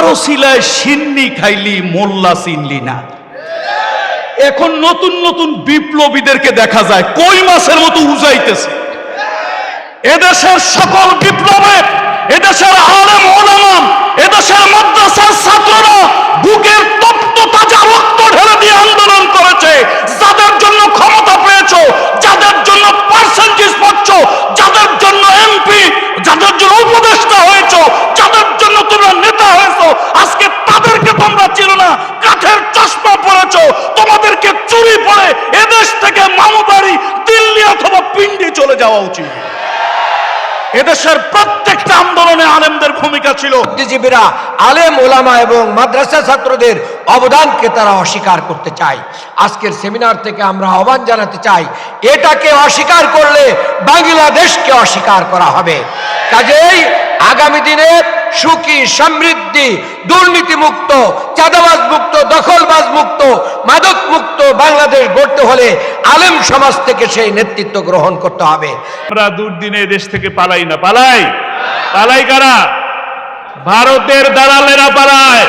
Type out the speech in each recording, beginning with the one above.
যারো সিলায় সিন্নি খাইলি মোল্লা চিনলি না। এখন নতুন নতুন বিপ্লবীদেরকে দেখা যায় কই মাছের মতো উজাইতেছে। এদেশের সকল বিপ্লবে এদেশের আলেম ওলামা, এদেশের মাদ্রাসার ছাত্ররা বুকের তপ্ত তাজা রক্ত ঢেলে দিয়ে আন্দোলন করেছে। যাদের জন্য ক্ষমতা পেয়েছো, যাদের জন্য পার্সেন্টেজ পাচ্ছ, যাদের জন্য এমপি, যাদের জন্য উপদেষ্টা হয়েছো, যাদের জন্য তোমরা নেতা হয়েছো, আজকে তাদেরকে তোমরা চিনো না। কাঠের চশমা পরেছো, তোমাদেরকে চুরি পরে এদেশ থেকে মামুবাড়ি, দিল্লি অথবা পিন্ডি চলে যাওয়া উচিত। এদেশের প্রত্যেকটা আন্দোলনে আলেমদের ভূমিকা ছিল। বুদ্ধিজীবীরা আলেম ওলামা এবং মাদ্রাসা ছাত্রদের অবদানকে তারা অস্বীকার করতে চায়। আজকের সেমিনার থেকে আমরা আহ্বান জানাতে চাই, এটাকে অস্বীকার করলে বাংলাদেশকে অস্বীকার করা হবে। কাজেই আগামী দিনে সুখী, সমৃদ্ধি, দুর্নীতি মুক্ত, চাঁদাবাজ মুক্ত, দখলবাজ মুক্ত, মাদক মুক্ত বাংলাদেশ গড়তে হলে আলেম সমাজ থেকে সেই নেতৃত্ব গ্রহণ করতে হবে। আমরা দুর্দিনে দেশ থেকে পালাই না, পালাই কারা? ভারতের দালালেরা পালায়।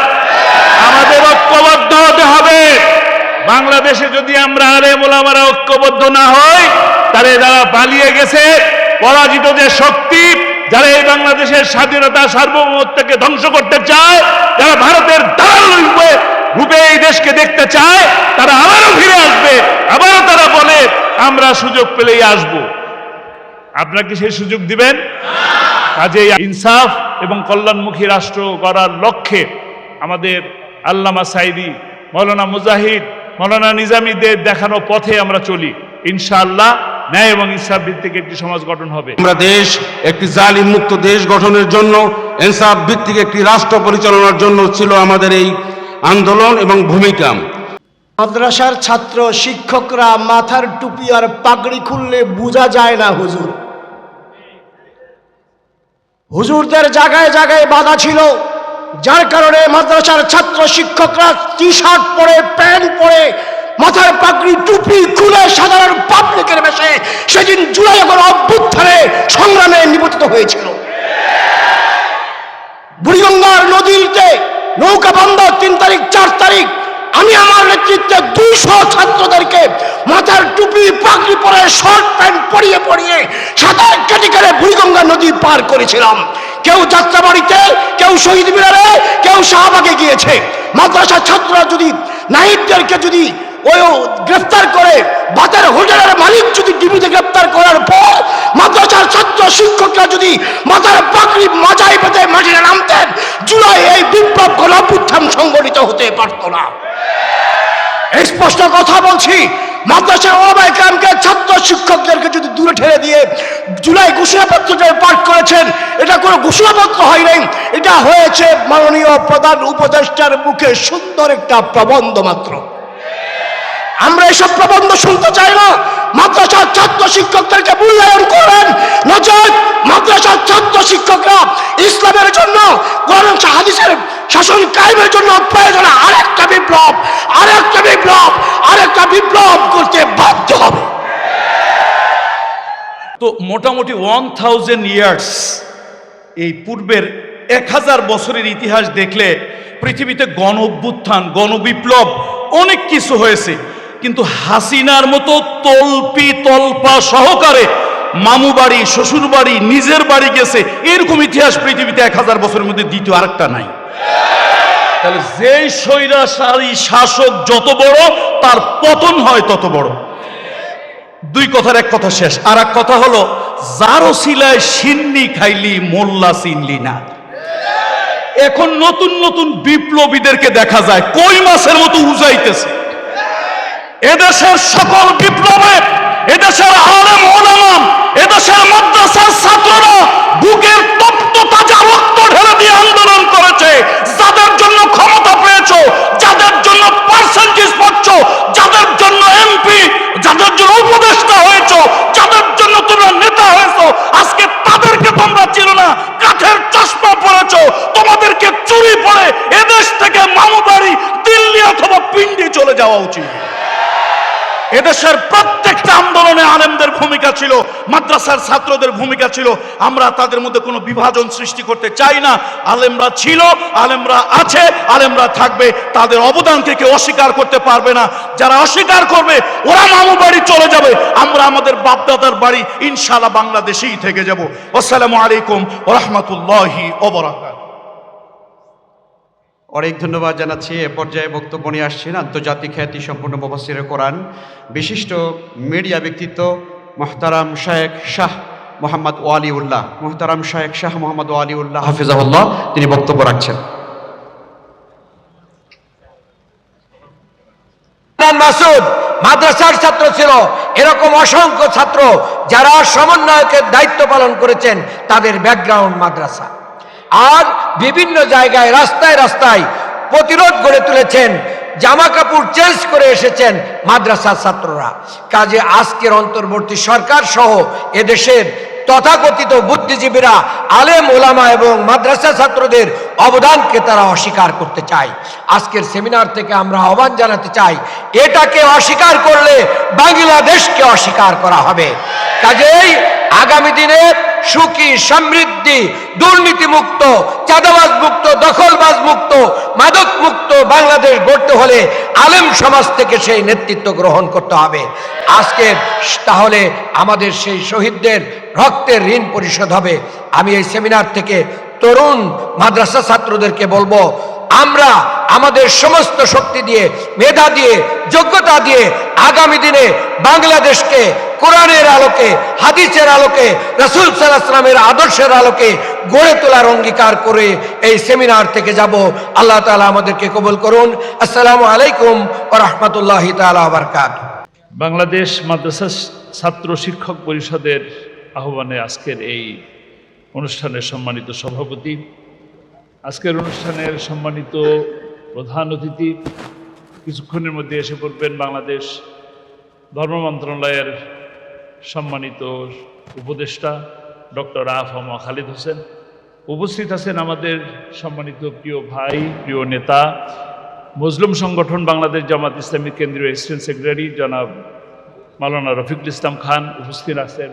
আমাদের ঐক্যবদ্ধ হতে হবে। বাংলাদেশে যদি আমরা আলেম ওলামারা ঐক্যবদ্ধ না হই, তাহলে যারা পালিয়ে গেছে, পরাজিত যে শক্তি, যারা এই বাংলাদেশের স্বাধীনতা সার্বভৌমত্বকে ধ্বংস করতে চায়, যারা ভারতের দালাল রূপে এই দেশকে দেখতে চায়, তারা আবারও ফিরে আসবে। আবারও তারা বলে আমরা সুযোগ পেলেই আসব। আপনারা কি সেই সুযোগ দিবেন? কাজে ইনসাফ এবং কল্যাণমুখী রাষ্ট্র গড়ার লক্ষ্যে আমাদের আল্লামা সাঈদী, মৌলানা মুজাহিদ, মৌলানা নিজামীদের দেখানো পথে আমরা চলি। ইনশাআল্লাহ ন্যায় এবং ইনসাফ ভিত্তিক একটি সমাজ গঠন হবে। আমরা দেশ একটি জালিম মুক্ত দেশ গঠনের জন্য, ইনসাফ ভিত্তিক একটি রাষ্ট্র পরিচালনার জন্য ছিল আমাদের এই আন্দোলন এবং ভূমিকা। মাদ্রাসার ছাত্র শিক্ষকরা মাথার টুপি আর পাগড়ি খুললে বোঝা যায় না হুজুর। হুজুরদের জায়গায় জায়গায় বাধা ছিল, যার কারণে মাদ্রাসার ছাত্র শিক্ষকরা টি শার্ট পরে, প্যান্ট পরে, মাথার পাগড়ি টুপি খুলে সাধারণ পাবলিকের বেশে সেদিন জুলাই অভ্যুত্থানে সংগ্রামে নিবেদিত হয়েছিল। বুড়িগঙ্গার নদীতে নৌকা বন্ধ 3 তারিখ 4 তারিখ আমি আমার নেতৃত্বে 200 ছাত্রদেরকে মাথার টুপি পাগড়ি পরে শর্ট প্যান্ট পরিয়ে সাঁতার কেটে বুড়িগঙ্গা নদী পার করেছিলাম। কেউ যাত্রাবাড়িতে, কেউ শহীদ মিনারে, কেউ শাহবাগে গিয়েছে। মাদ্রাসার ছাত্ররা যদি নাহিদদেরকে যদি ওই গ্রেফতার করে, বাতের হোটেলের মালিক যদি ডিবিতে গ্রেফতার করার পর মাদ্রাসার ছাত্র শিক্ষকরা যদি মাথার পাগড়ি মাজায় বেঁধে মাটিতে নামতেন, জুলাই এই বিপ্লব গণঅভ্যুত্থান সংগঠিত হতে পারত না। স্পষ্ট কথা বলছি, মাদ্রাসার ওলামায়ে কেরামকে, ছাত্র শিক্ষকদেরকে যদি দূরে ঠেলে দিয়ে জুলাই ঘোষণাপত্র যে পাঠ করেছেন, এটা কোনো ঘোষণাপত্র হয় নাই, এটা হয়েছে মাননীয় প্রধান উপদেষ্টার মুখে সুন্দর একটা প্রবন্ধ মাত্র। আমরা এসব প্রবন্ধ শুনতে চাই না। মাদ্রাসার ছাত্র শিক্ষকদেরকে মূল্যায়ন করেন, নচেত মাদ্রাসার ছাত্র শিক্ষকরা ইসলামের জন্য, কোরআন হাদিসের শাসন কায়েমের জন্য প্রয়োজনে আরেকটা বিপ্লব করতে বাধ্য হবে। তো মোটামুটি 1000 ইয়ার্স, এই পূর্বের 1000 বছরের ইতিহাস দেখলে পৃথিবীতে গণ অভ্যুত্থান, গণবিপ্লব অনেক কিছু হয়েছে, কিন্তু হাসিনার মতো তল্পা সহকারে মামু বাড়ি, শ্বশুর বাড়ি, নিজের বাড়ি গেছে, এরকম ইতিহাস পৃথিবীতে 1000 বছরের মধ্যে দ্বিতীয় আরেকটা নাই। তাহলে যেই স্বৈরাচারী শাসক যত বড়, তার পতন হয় তত বড়। 2 কথার 1 কথা শেষ। আর এক কথা হলো, যারো সিলায় সিন্নি খাইলি মোল্লা চিনলি না। এখন নতুন নতুন বিপ্লবীদেরকে দেখা যায় কই মাছের মতো উজাইতেছে। এদেশের সকল বিপ্লবে এদেশের আলেম ওলামা, এদেশের মাদ্রাসার ছাত্ররা বুকের তপ্ত তাজা রক্ত ঢেলে দিয়ে আন্দোলন করেছে। যাদের জন্য ক্ষমতা পেয়েছো, যাদের জন্য পার্সেন্টেজ পাচ্ছ, যাদের জন্য এমপি, যাদের জন্য উপদেষ্টা হয়েছো, যাদের জন্য তোমরা নেতা হয়েছো, আজকে তাদেরকে তোমরা চিনো না। কাঠের চশমা পরেছো, তোমাদেরকে চুরি পরে এদেশ থেকে মামুবাড়ি, দিল্লি অথবা পিন্ডি চলে যাওয়া উচিত। এদেশের প্রত্যেকটা আন্দোলনে আলেমদের ভূমিকা ছিল, মাদ্রাসার ছাত্রদের ভূমিকা ছিল। আমরা তাদের মধ্যে কোনো বিভাজন সৃষ্টি করতে চাই না। আলেমরা ছিল, আলেমরা আছে, আলেমরা থাকবে। তাদের অবদানকে কেউ অস্বীকার করতে পারবে না। যারা অস্বীকার করবে ওরা মামু বাড়ি চলে যাবে, আমরা আমাদের বাপদাদার বাড়ি ইনশাআল্লাহ বাংলাদেশেই থেকে যাব। আসসালামু আলাইকুম ওয়া রাহমাতুল্লাহি ওয়া বারাকাতুহু। অনেক ধন্যবাদ জানাচ্ছি। এ পর্যায়ে বক্তব্য নিয়ে আসছেন আন্তর্জাতিক খ্যাতি সম্পন্ন মুফাসসিরে কোরআন, বিশিষ্ট মিডিয়া ব্যক্তিত্ব মুহতারাম শায়েখ শাহ মোহাম্মদ ওয়ালিউল্লাহ। মুহতারাম শায়েখ শাহ মোহাম্মদ ওয়ালিউল্লাহ হাফিজাহুল্লাহ তিনি বক্তব্য রাখছেন। মাসুদ মাদ্রাসার ছাত্র ছিল, এরকম অসংখ্য ছাত্র যারা সমন্বয়কের দায়িত্ব পালন করেছেন, তাদের ব্যাকগ্রাউন্ড মাদ্রাসা। আর বিভিন্ন জায়গায় রাস্তায় রাস্তায় প্রতিরোধ গড়ে তুলেছেন, জামা কাপড় চেঞ্জ করে এসেছেন মাদ্রাসার ছাত্ররা। কাজে আজকের অন্তর্বর্তী সরকার সহ এদেশের তথাকথিত বুদ্ধিজীবীরা, আলেম ওলামা এবং মাদ্রাসা ছাত্রদের অবদানকে তারা অস্বীকার করতে চায়। আজকের সেমিনার থেকে আমরা আহ্বান জানাতে চাই, এটাকে অস্বীকার করলে বাংলাদেশকে অস্বীকার করা হবে। কাজেই আগামী দিনে সুখী, সমৃদ্ধি, দুর্নীতি মুক্ত, চাঁদাবাজ মুক্ত, দখলবাজ মুক্ত, মাদক মুক্ত বাংলাদেশ গড়তে হলে আলেম সমাজ থেকে সেই নেতৃত্ব গ্রহণ করতে হবে। আজকে তাহলে আমাদের সেই শহীদদের রক্তের ঋণ পরিশোধ হবে। আমি এই সেমিনার থেকে তরুণ মাদ্রাসা ছাত্রদেরকে বলবো, আমরা আমাদের সমস্ত শক্তি দিয়ে, মেধা দিয়ে, যোগ্যতা দিয়ে আগামী দিনে বাংলাদেশকে কোরআনের আলোকে, হাদিসের আলোকে, রাসূল সাল্লাল্লাহু আলাইহি ওয়াসাল্লামের আদর্শের আলোকে গড়ে তোলার অঙ্গীকার করে এই সেমিনার থেকে যাব। আল্লাহ তাআলা আমাদেরকে কবুল করুন। আসসালামু আলাইকুম ওয়া রাহমাতুল্লাহি তাআলা ওয়া বারাকাতুহু। বাংলাদেশ মাদ্রাসা ছাত্র শিক্ষক পরিষদের আহ্বানে আজকের এই অনুষ্ঠানের সম্মানিত সভাপতি, আজকের অনুষ্ঠানের সম্মানিত প্রধান অতিথি, কিছুক্ষণের মধ্যে এসে পড়বেন বাংলাদেশ ধর্ম মন্ত্রণালয়ের সম্মানিত উপদেষ্টা ডক্টর আ.ফ.ম. খালিদ হোসেন, উপস্থিত আছেন আমাদের সম্মানিত প্রিয় ভাই, প্রিয় নেতা, মজলুম সংগঠন বাংলাদেশ জামাত ইসলামী কেন্দ্রীয় এক্সিস্ট্যান্ট সেক্রেটারি জনাব মাওলানা রফিকুল ইসলাম খান, উপস্থিত আছেন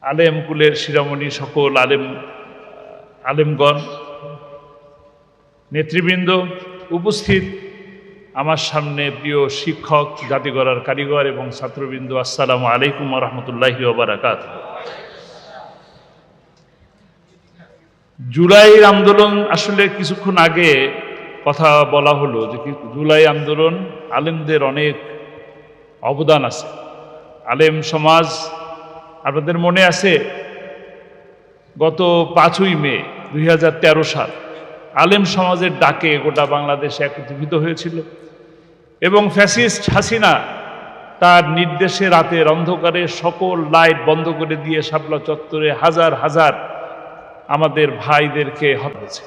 আলেম কুলের শিরোমণি সকল আলেমগণ, নেতৃবৃন্দ, উপস্থিত আমার সামনে প্রিয় শিক্ষক, জাতি গড়ার কারিগর এবং ছাত্রবৃন্দ, আসসালামু আলাইকুম ওয়া রাহমাতুল্লাহি ওয়া বারাকাতুহু। জুলাইয়ের আন্দোলন, আসলে কিছুক্ষণ আগে কথা বলা হলো যে জুলাই আন্দোলন আলেমদের অনেক অবদান আছে। আলেম সমাজ, আপনাদের মনে আছে গত 5ই মে 2013 সাল আলেম সমাজের ডাকে গোটা বাংলাদেশ একত্রিত হয়েছিল এবং ফ্যাসিস্ট হাসিনা তার নির্দেশে রাতের অন্ধকারে সকল লাইট বন্ধ করে দিয়ে শাপলা চত্বরে হাজার হাজার আমাদের ভাইদেরকে হত্যা করেছে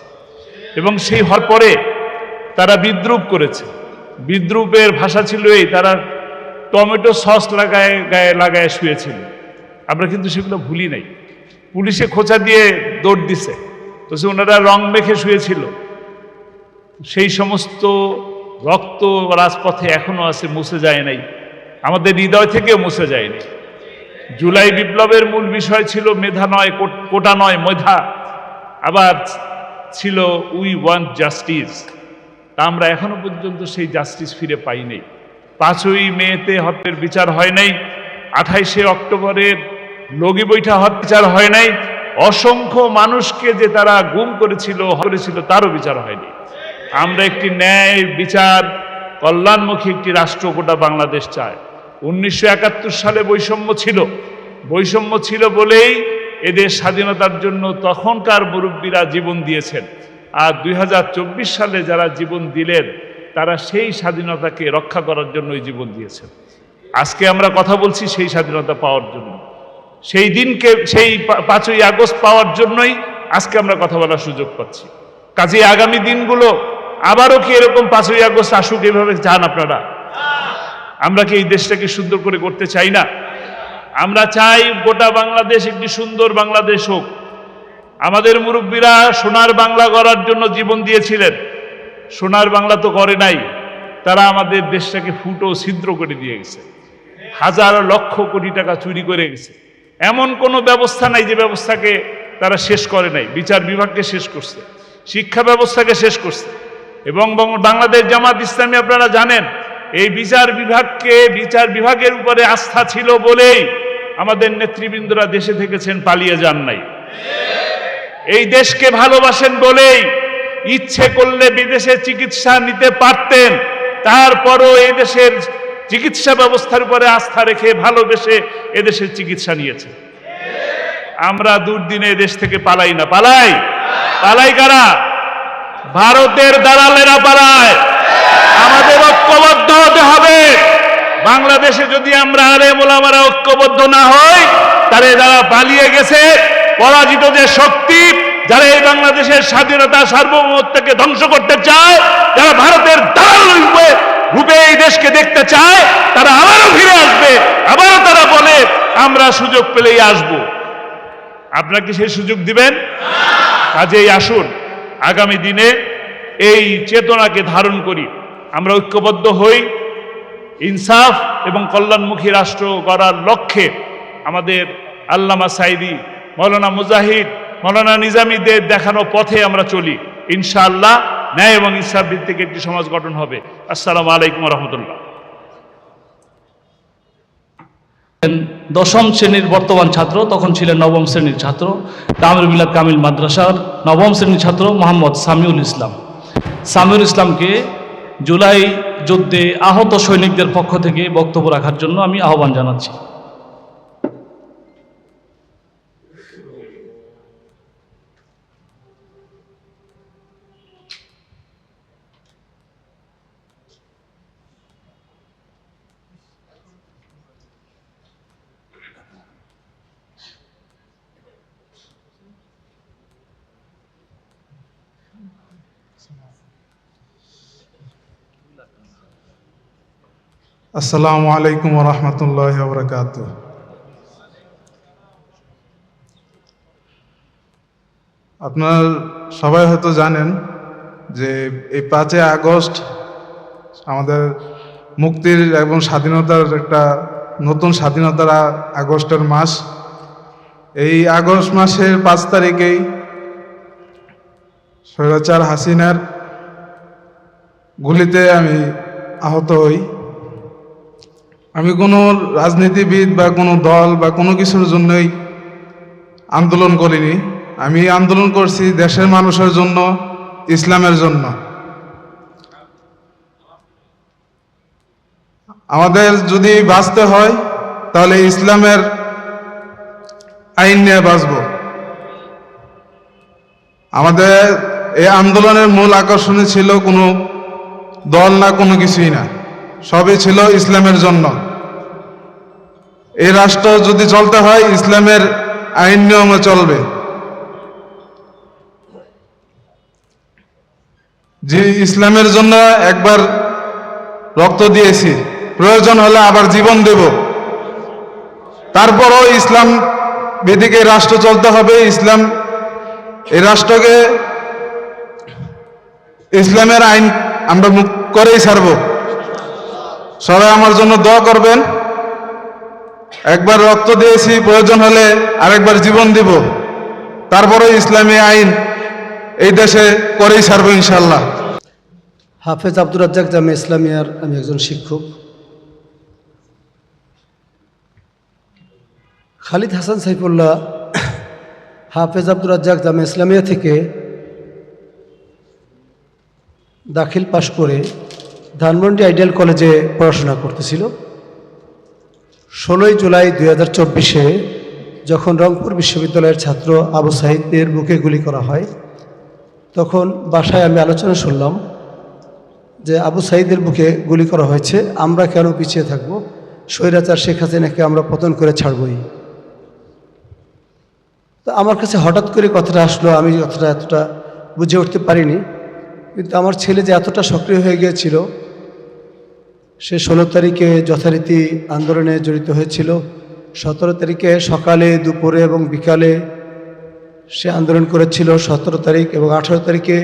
এবং সেই হওয়ার পরে তারা বিদ্রূপ করেছে। বিদ্রূপের ভাষা ছিল এই, তারা টমেটো সস গায়ে লাগায় শুয়েছিল। আমরা কিন্তু সেগুলো ভুলি নাই। পুলিশে খোঁচা দিয়ে দৌড় দিছে, তো সে ওনারা রং মেখে শুয়েছিল। সেই সমস্ত রক্ত রাজপথে এখনো আছে, মুছে যায় নাই, আমাদের হৃদয় থেকেও মুছে যায়নি। জুলাই বিপ্লবের মূল বিষয় ছিল মেধা নয়, কোটা নয়, মেধা। আবার ছিল উই ওয়ান্ট জাস্টিস। তা আমরা এখনো পর্যন্ত সেই জাস্টিস ফিরে পাই নাই। 5ই মেতে হত্যার বিচার হয় নাই, 28শে অক্টোবরের লগি বৈঠা হত্যা বিচার হয় নাই, অসংখ্য মানুষকে যে তারা গুম করেছিল তারও বিচার হয়নি। আমরা একটি ন্যায় বিচার কল্যাণমুখী একটি রাষ্ট্র গোটা বাংলাদেশ চায়। 1971 সালে বৈষম্য ছিল বলেই এদের স্বাধীনতার জন্য তখনকার মুরব্বীরা জীবন দিয়েছেন। আর 2024 সালে যারা জীবন দিলেন তারা সেই স্বাধীনতাকে রক্ষা করার জন্যই জীবন দিয়েছেন। আজকে আমরা কথা বলছি সেই স্বাধীনতা পাওয়ার জন্য, সেই দিনকে, সেই 5ই আগস্ট পাওয়ার জন্যই আজকে আমরা কথা বলার সুযোগ পাচ্ছি। কাজে আগামী দিনগুলো আবারও কি এরকম 5ই আগস্ট আসুক, এভাবে চান আপনারা? আমরা কি এই দেশটাকে সুন্দর করে করতে চাই না? আমরা চাই গোটা বাংলাদেশ একটি সুন্দর বাংলাদেশ হোক। আমাদের মুরব্বীরা সোনার বাংলা গড়ার জন্য জীবন দিয়েছিলেন, সোনার বাংলা তো করে নাই। তারা আমাদের দেশটাকে ফুটো ছিদ্র করে দিয়ে গেছে, হাজার লক্ষ কোটি টাকা চুরি করে গেছে। এমন কোনো ব্যবস্থা নাই যে ব্যবস্থাকে তারা শেষ করে নাই। বিচার বিভাগকে শেষ করছে, শিক্ষা ব্যবস্থাকে শেষ করছে। এবং বাংলাদেশ জামাত ইসলামী আপনারা জানেন, এই বিচার বিভাগের উপরে আস্থা ছিল বলেই আমাদের নেতৃবৃন্দরা দেশে থেকেছেন, পালিয়ে যান নাই। এই দেশকে ভালোবাসেন বলেই ইচ্ছে করলে বিদেশে চিকিৎসা নিতে পারতেন, তারপরও এই দেশের চিকিৎসা ব্যবস্থার উপরে আস্থা রেখে ভালোবেসে এদেশের চিকিৎসা নিয়েছে। আমরা দুর্দিনে দেশ থেকে পালাই না। পালাই কারা? ভারতের দালালেরা পালায়। আমাদের ঐক্যবদ্ধ হতে হবে। বাংলাদেশে যদি আমরা আলেম ওলামারা ঐক্যবদ্ধ না হই, তাহলে যারা পালিয়ে গেছে, পরাজিত যে শক্তি, যারা এই বাংলাদেশের স্বাধীনতা সার্বভৌমত্বকে ধ্বংস করতে চায়, যারা ভারতের দালাল রূপে এই দেশকে দেখতে চায়, তারা আবারও ফিরে আসবে। আবারও তারা বলে আমরা সুযোগ পেলেই আসব। আপনারা কি সেই সুযোগ দিবেন? কাজেই আসুন আগামী দিনে এই চেতনাকে ধারণ করি, আমরা ঐক্যবদ্ধ হই, ইনসাফ এবং কল্যাণমুখী রাষ্ট্র গড়ার লক্ষ্যে আমাদের আল্লামা সাঈদী, মৌলানা মুজাহিদ, মৌলানা নিজামীদের দেখানো পথে আমরা চলি। ইনশাআল্লাহ ন্যায় এবং ইনসাফ ভিত্তিক একটি সমাজ গঠন হবে। আসসালামু আলাইকুম রহমতুল্লাহ। দশম শ্রেণীর বর্তমান ছাত্র, তখন ছিলেন নবম শ্রেণীর ছাত্র, কামিল মিলাদ কামিল মাদ্রাসার নবম শ্রেণীর ছাত্র মোহাম্মদ সামিউল ইসলাম। সামিউল ইসলামকে জুলাই যুদ্ধে আহত সৈনিকদের পক্ষ থেকে বক্তব্য রাখার জন্য আমি আহ্বান জানাচ্ছি। আসসালামু আলাইকুম ওয়া রাহমাতুল্লাহি ওয়া বারাকাতুহু। আপনারা সবাই হয়তো জানেন যে এই 5 আগস্ট আমাদের মুক্তির এবং স্বাধীনতার একটা নতুন স্বাধীনতার আগস্টের মাস। এই আগস্ট মাসের 5 তারিখেই স্বৈরাচার হাসিনার গুলিতে আমি আহত হই। আমি কোনো রাজনীতিবিদ বা কোনো দল বা কোনো কিছুর জন্যই আন্দোলন করিনি। আমি আন্দোলন করছি দেশের মানুষের জন্য, ইসলামের জন্য। আমাদের যদি বাঁচতে হয় তাহলে ইসলামের আইন নিয়ে বাঁচব। আমাদের এই আন্দোলনের মূল আকর্ষণই ছিল কোনো দল না, কোনো কিছুই না, সবই ছিল ইসলামের জন্য। এই রাষ্ট্র যদি চলতে হয় ইসলামের আইন নিয়মে চলবে। যে ইসলামের জন্য একবার রক্ত দিয়েছি, প্রয়োজন হলে আবার জীবন দেব। তারপরও ইসলাম ভিত্তিক এই রাষ্ট্র চলতে হবে। ইসলাম এই রাষ্ট্রকে ইসলামের আইন আমরা মুক্ত করেই ছাড়ব। সবাই আমার জন্য দোয়া করবেন। একবার রক্ত দিয়েছি, প্রয়োজন হলে আরেকবার জীবন দিব। তারপরে ইসলামী আইন এই দেশে করেই ছাড়ব ইনশাল্লাহ। হাফেজ আব্দুর রাজ্জাক জামে ইসলামিয়ার আমি একজন শিক্ষক। খালিদ হাসান সাইফুল্লাহ হাফেজ আব্দুর রাজ্জাক জামে ইসলামিয়া থেকে দাখিল পাশ করে ধানমন্ডি আইডিয়াল কলেজে পড়াশোনা করতেছিল। 16 জুলাই 2024-এ যখন রংপুর বিশ্ববিদ্যালয়ের ছাত্র আবু সাঈদের বুকে গুলি করা হয়, তখন বাসায় আমি আলোচনা শুনলাম যে আবু সাঈদের বুকে গুলি করা হয়েছে, আমরা কেন পিছিয়ে থাকব, স্বৈরাচার শেখ হাসিনাকে আমরা পতন করে ছাড়বই। তো আমার কাছে হঠাৎ করে কথাটা আসলো, আমি কথাটা এতটা বুঝে উঠতে পারিনি। কিন্তু আমার ছেলে যে এতটা সক্রিয় হয়ে গিয়েছিল, সে 16 তারিখে যথারীতি আন্দোলনে জড়িত হয়েছিল। 17 তারিখে সকালে, দুপুরে এবং বিকালে সে আন্দোলন করেছিল। 17 তারিখ এবং 18 তারিখে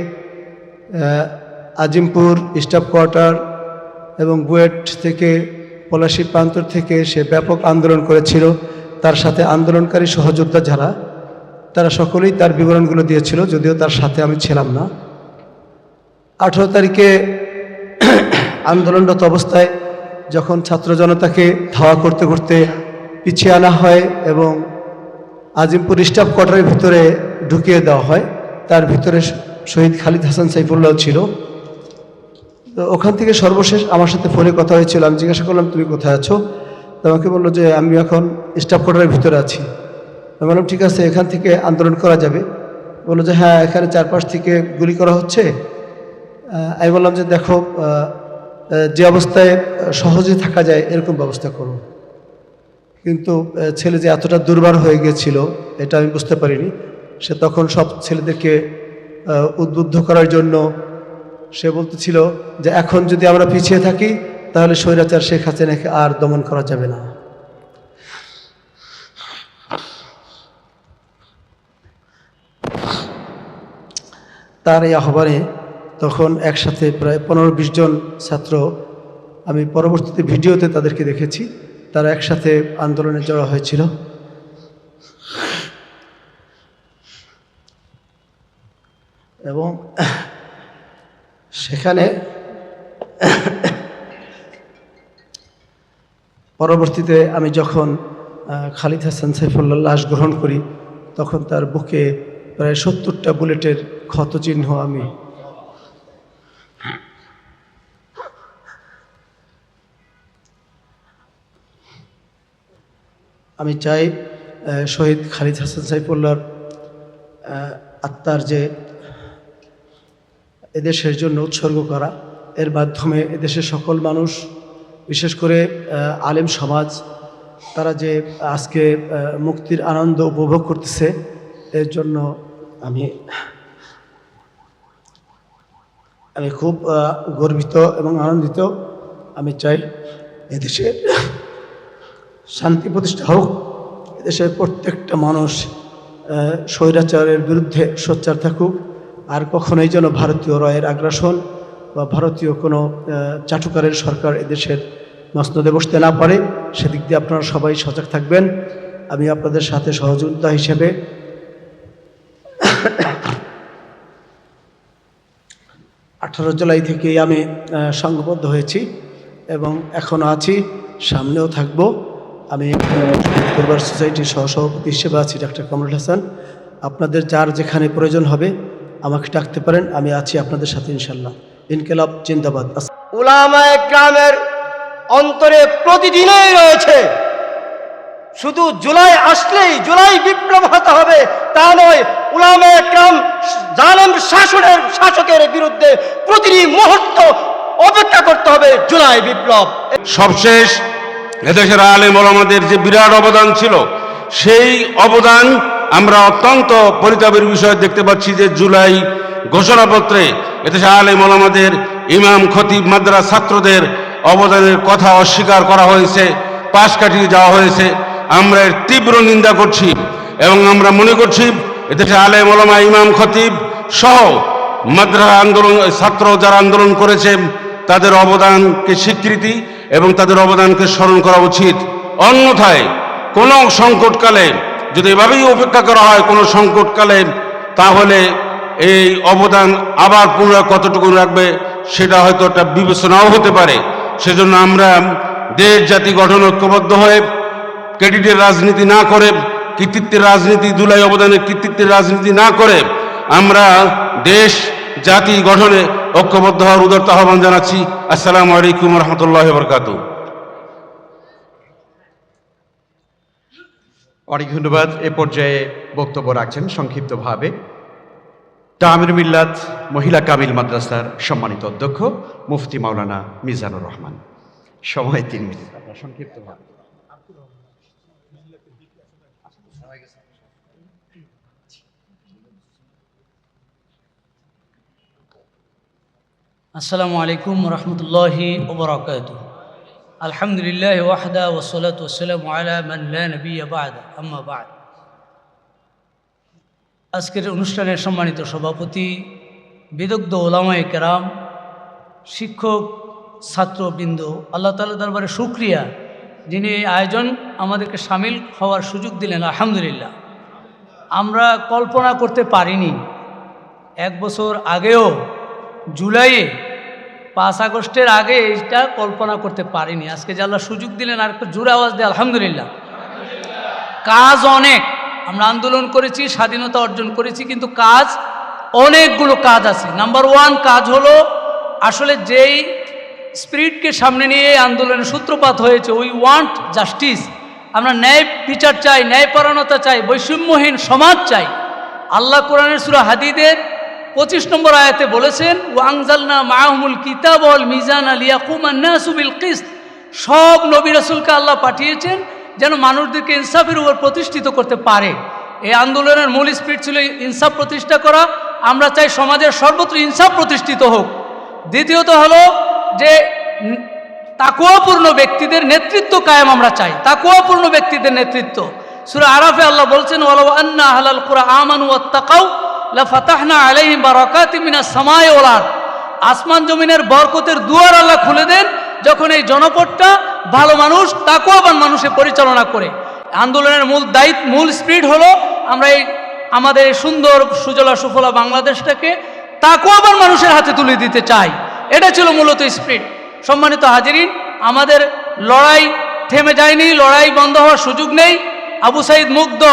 আজিমপুর স্টাফ কোয়ার্টার এবং বুয়েট থেকে পলাশী প্রান্তর থেকে সে ব্যাপক আন্দোলন করেছিল। তার সাথে আন্দোলনকারী সহযোদ্ধা যারা, তারা সকলেই তার বিবরণগুলো দিয়েছিল, যদিও তার সাথে আমি ছিলাম না। 18 তারিখে আন্দোলনরত অবস্থায় যখন ছাত্র জনতাকে ধাওয়া করতে করতে পিছিয়ে আনা হয় এবং আজিমপুর স্টাফ কোয়ার্টারের ভিতরে ঢুকিয়ে দেওয়া হয়, তার ভিতরে শহীদ খালিদ হাসান সাইফুল্লাহ ছিল। তো ওখান থেকে সর্বশেষ আমার সাথে ফোনে কথা হয়েছিল। আমি জিজ্ঞাসা করলাম, তুমি কোথায় আছো? তো আমাকে বললো যে আমি এখন স্টাফ কোয়ার্টারের ভিতরে আছি। আমি বললাম, ঠিক আছে, এখান থেকে আন্দোলন করা যাবে? বললো যে হ্যাঁ, এখানে চারপাশ থেকে গুলি করা হচ্ছে। আমি বললাম যে দেখো, যে অবস্থায় সহজে থাকা যায় এরকম ব্যবস্থা করো। কিন্তু ছেলে যে এতটা দুর্বার হয়ে গিয়েছিল এটা আমি বুঝতে পারিনি। সে তখন সব ছেলেদেরকে উদ্বুদ্ধ করার জন্য সে বলতেছিল যে এখন যদি আমরা পিছিয়ে থাকি তাহলে স্বৈরাচার শেখ হাসিনাকে আর দমন করা যাবে না। তার এই আহ্বানে তখন একসাথে প্রায় 15-20 জন ছাত্র, আমি পরবর্তীতে ভিডিওতে তাদেরকে দেখেছি, তারা একসাথে আন্দোলনে জড়ো হয়েছিল। এবং সেখানে পরবর্তীতে আমি যখন খালিদ হাসান সাইফুল্লাহ লাশ গ্রহণ করি, তখন তার বুকে প্রায় 70টা বুলেটের ক্ষত চিহ্ন আমি চাই শহীদ খালিদ হাসান সাইফুল্লাহর আত্মার যে এদেশের জন্য উৎসর্গ করা, এর মাধ্যমে এদেশের সকল মানুষ, বিশেষ করে আলেম সমাজ, তারা যে আজকে মুক্তির আনন্দ উপভোগ করতেছে, এর জন্য আমি খুব গর্বিত এবং আনন্দিত। আমি চাই এদেশে শান্তি প্রতিষ্ঠা হোক, এদেশের প্রত্যেকটা মানুষ স্বৈরাচারের বিরুদ্ধে সোচ্চার থাকুক, আর কখনোই যেন ভারতীয় রয়ের আগ্রাসন বা ভারতীয় কোনো চাটুকারের সরকার এদেশের মসনদে বসতে না পারে, সেদিক দিয়ে আপনারা সবাই সজাগ থাকবেন। আমি আপনাদের সাথে সহযোগিতা হিসেবে 18 জুলাই থেকেই আমি সংঘবদ্ধ হয়েছি এবং এখনও আছি, সামনেও থাকব। আমি পরিবার সোসাইটির সহসভাপতি হিসেবে আছি, ডাক্তার কামরুল হাসান। আপনাদের যার যেখানে প্রয়োজন হবে আমাকে ডাকতে পারেন, আমি আছি আপনাদের সাথে ইনশাল্লাহ। ইনকিলাব জিন্দাবাদ। উলামায়ে কেরামের অন্তরে প্রতিদিনই রয়েছে, শুধু জুলাই আসলেই জুলাই বিপ্লব হতে হবে তা নয়। উলামায়ে কেরাম জালেম শাসকের বিরুদ্ধে প্রতিটি মুহূর্ত অপেক্ষা করতে হবে জুলাই বিপ্লব। সবশেষ এদেশের আলেম ওলামাদের যে বিরাট অবদান ছিল, সেই অবদান আমরা অত্যন্ত পরিতাপের বিষয় দেখতে পাচ্ছি যে জুলাই ঘোষণাপত্রে এদেশে আলেম ওলামাদের, ইমাম, খতিব, মাদ্রাসা ছাত্রদের অবদানের কথা অস্বীকার করা হয়েছে, পাশ কাটিয়ে যাওয়া হয়েছে। আমরা এর তীব্র নিন্দা করছি এবং আমরা মনে করছি এদেশে আলেম ওলামা, ইমাম, খতিব সহ মাদ্রাসা আন্দোলন ছাত্র যারা আন্দোলন করেছে তাদের অবদানকে স্বীকৃতি এবং তাদের অবদানকে স্মরণ করা উচিত। অন্যথায় কোনো সংকটকালে যদি এভাবেই উপেক্ষা করা হয় কোনো সংকটকালে, তাহলে এই অবদান আবার পুনরায় কতটুকু রাখবে সেটা হয়তো একটা বিবেচনাও হতে পারে। সেজন্য আমরা দেশ জাতি গঠন ঐক্যবদ্ধ হয়ে ক্রেডিটের রাজনীতি না করে, কৃতিত্বের রাজনীতি, জুলাই অবদানের কৃতিত্বের রাজনীতি না করে আমরা দেশ জাতি গঠনে ঐক্যবদ্ধ হওয়ার উদারতা আহ্বান জানাচ্ছি। আসসালামু আলাইকুম রহমতুল্লাহ বরকাতুহ। অনেক ধন্যবাদ। এ পর্যায়ে বক্তব্য রাখছেন সংক্ষিপ্তভাবে তামির মিল্লাত মহিলা কামিল মাদ্রাসার সম্মানিত অধ্যক্ষ মুফতি মাওলানা মিজানুর রহমান। সময় 3 মিনিট। আপনার সংক্ষিপ্তভাবে। আসসালামু আলাইকুম রহমতুল্লাহি ওয়া বারাকাতুহু। আলহামদুলিল্লাহি ওয়াহদা ওয়াসসালাতু ওয়াসসালামু আলা মান লা নাবিয়্যা বা'দা, আম্মা বা'দ। আজকের অনুষ্ঠানের সম্মানিত সভাপতি, বিদগ্ধ ওলামায়ে কেরাম, শিক্ষক, ছাত্রবৃন্দ, আল্লাহ তাআলার দরবারে শুকরিয়া, যিনি এই আয়োজন আমাদেরকে সামিল হওয়ার সুযোগ দিলেন। আলহামদুলিল্লাহ, আমরা কল্পনা করতে পারিনি, 1 বছর আগেও জুলাইয়ে 5 আগস্টের আগে এইটা কল্পনা করতে পারিনি। আজকে যে আল্লাহ সুযোগ দিলেন, আর একটু জোরে আওয়াজ দিয়ে আলহামদুলিল্লাহ। কাজ অনেক, আমরা আন্দোলন করেছি, স্বাধীনতা অর্জন করেছি, কিন্তু কাজ অনেকগুলো কাজ আছে। নাম্বার 1 কাজ হলো আসলে যেই স্পিরিটকে সামনে নিয়ে আন্দোলনের সূত্রপাত হয়েছে, উই ওয়ান্ট জাস্টিস, আমরা ন্যায় বিচার চাই, ন্যায়পরায়ণতা চাই, বৈষম্যহীন সমাজ চাই। আল্লাহ কোরআনের সূরা হাদীদের 25 নম্বর আয়াতে বলেছেন, ওয়াংজালনা মাআহুমুল কিতাব ওয়াল মিজান লিয়াকুমান নাসু বিল কিসত। সব নবী রাসূলকে আল্লাহ পাঠিয়েছেন যেন মানুষদেরকে ইনসাফের উপর প্রতিষ্ঠিত করতে পারে। এই আন্দোলনের মূল স্পিরিট ছিল ইনসাফ প্রতিষ্ঠা করা। আমরা চাই সমাজের সর্বত্র ইনসাফ প্রতিষ্ঠিত হোক। দ্বিতীয়ত হলো যে তাকওয়াপূর্ণ ব্যক্তিদের নেতৃত্ব কায়েম আমরা চাই, তাকওয়াপূর্ণ ব্যক্তিদের নেতৃত্ব। সূরা আরাফে আল্লাহ বলছেন, ওয়ালাউ আন্না আহলাল কুরআ আমানু ওয়াত্তাকাউ লাফাতাহনা আলাইহিম বারাকাতিম মিনাস সামাই ওয়াল আরদ। আসমান জমিনের বরকতের দুয়ার আল্লাহ খুলে দেন যখন এই জনপদটা ভালো মানুষ, তাকওয়াবান মানুষে পরিচালনা করে। আন্দোলনের মূল স্পিরিট হলো আমরা এই আমাদের এই সুন্দর সুজলা সুফলা বাংলাদেশটাকে তাকওয়াবান মানুষের হাতে তুলে দিতে চাই। এটা ছিল মূলত স্পিরিট। সম্মানিত হাজিরিন, আমাদের লড়াই থেমে যায়নি, লড়াই বন্ধ হওয়ার সুযোগ নেই। আবু সাইদ মুগ্ধ,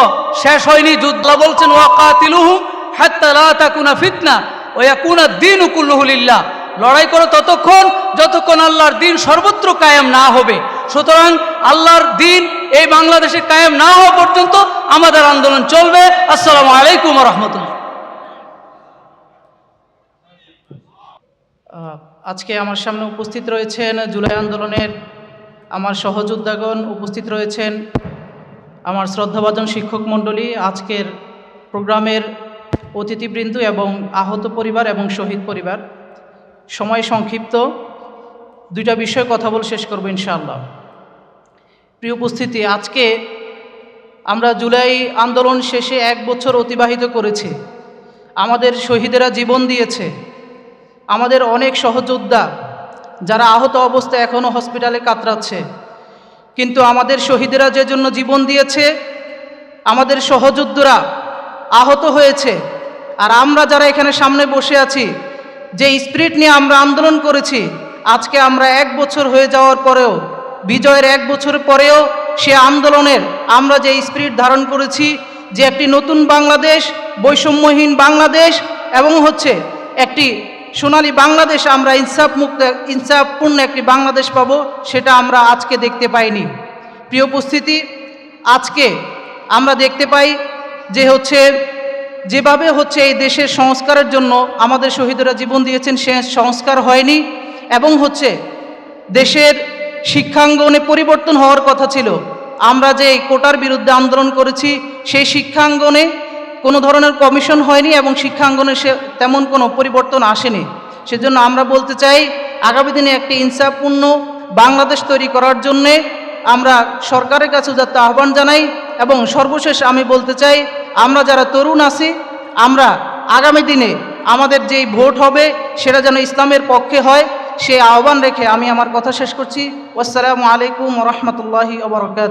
শেষ হয়নি যুদ্ধ। বলছেন, ওয়াকাতিলুহুম হাত্তা লা তাকুনা ফিতনা ওয়া ইয়াকুনা দ্বীনু কুল্লুহু লিল্লাহ। লড়াই করো ততক্ষণ যতক্ষণ আল্লাহর দ্বীন সর্বত্র কায়েম না হবে। সুতরাং আল্লাহর দ্বীন এই বাংলাদেশে কায়েম না হওয়া পর্যন্ত আমাদের আন্দোলন চলবে। আসসালামু আলাইকুম ওয়া রাহমাতুল্লাহ। আজকে আমার সামনে উপস্থিত রয়েছেন জুলাই আন্দোলনের আমার সহযোদ্ধাগণ, উপস্থিত রয়েছেন আমার শ্রদ্ধাভাজন শিক্ষক মণ্ডলী, আজকের প্রোগ্রামের অতিথিবৃন্দ এবং আহত পরিবার এবং শহীদ পরিবার। সময় সংক্ষিপ্ত, 2টা বিষয়ে কথা বলে শেষ করব ইনশাআল্লাহ। প্রিয় উপস্থিতি, আজকে আমরা জুলাই আন্দোলন শেষে 1 বছর অতিবাহিত করেছি। আমাদের শহীদেরা জীবন দিয়েছে, আমাদের অনেক সহযোদ্ধা যারা আহত অবস্থায় এখনও হসপিটালে কাতরাচ্ছে, কিন্তু আমাদের শহীদেরা যে জন্য জীবন দিয়েছে, আমাদের সহযোদ্ধারা আহত হয়েছে, আর আমরা যারা এখানে সামনে বসে আছি, যে স্পিরিট নিয়ে আমরা আন্দোলন করেছি, আজকে আমরা 1 বছর হয়ে যাওয়ার পরেও, বিজয়ের 1 বছর পরেও সে আন্দোলনের আমরা যে স্পিরিট ধারণ করেছি, যে একটি নতুন বাংলাদেশ, বৈষম্যহীন বাংলাদেশ এবং হচ্ছে একটি সোনালী বাংলাদেশ, আমরা ইনসাফপূর্ণ একটি বাংলাদেশ পাব, সেটা আমরা আজকে দেখতে পাইনি। প্রিয় উপস্থিতি, আজকে আমরা দেখতে পাই যে হচ্ছে যেভাবে হচ্ছে এই দেশের সংস্কারের জন্য আমাদের শহীদরা জীবন দিয়েছেন, সে সংস্কার হয়নি এবং হচ্ছে দেশের শিক্ষাঙ্গনে পরিবর্তন হওয়ার কথা ছিল। আমরা যে কোটার বিরুদ্ধে আন্দোলন করেছি, সেই শিক্ষাঙ্গনে কোনো ধরনের কমিশন হয়নি এবং শিক্ষাঙ্গনে সে তেমন কোনো পরিবর্তন আসেনি। সেজন্য আমরা বলতে চাই, আগামী দিনে একটি ইনসাফপূর্ণ বাংলাদেশ তৈরি করার জন্যে আমরা সরকারের কাছে যাতে আহ্বান জানাই। এবং সর্বশেষ আমি বলতে চাই, আমরা যারা তরুণ আছি, আমরা আগামী দিনে আমাদের যেই ভোট হবে সেটা যেন ইসলামের পক্ষে হয়, সেই আহ্বান রেখে আমি আমার কথা শেষ করছি। আসসালামু আলাইকুম ওয়া রাহমাতুল্লাহি ওয়া বারাকাতুহু।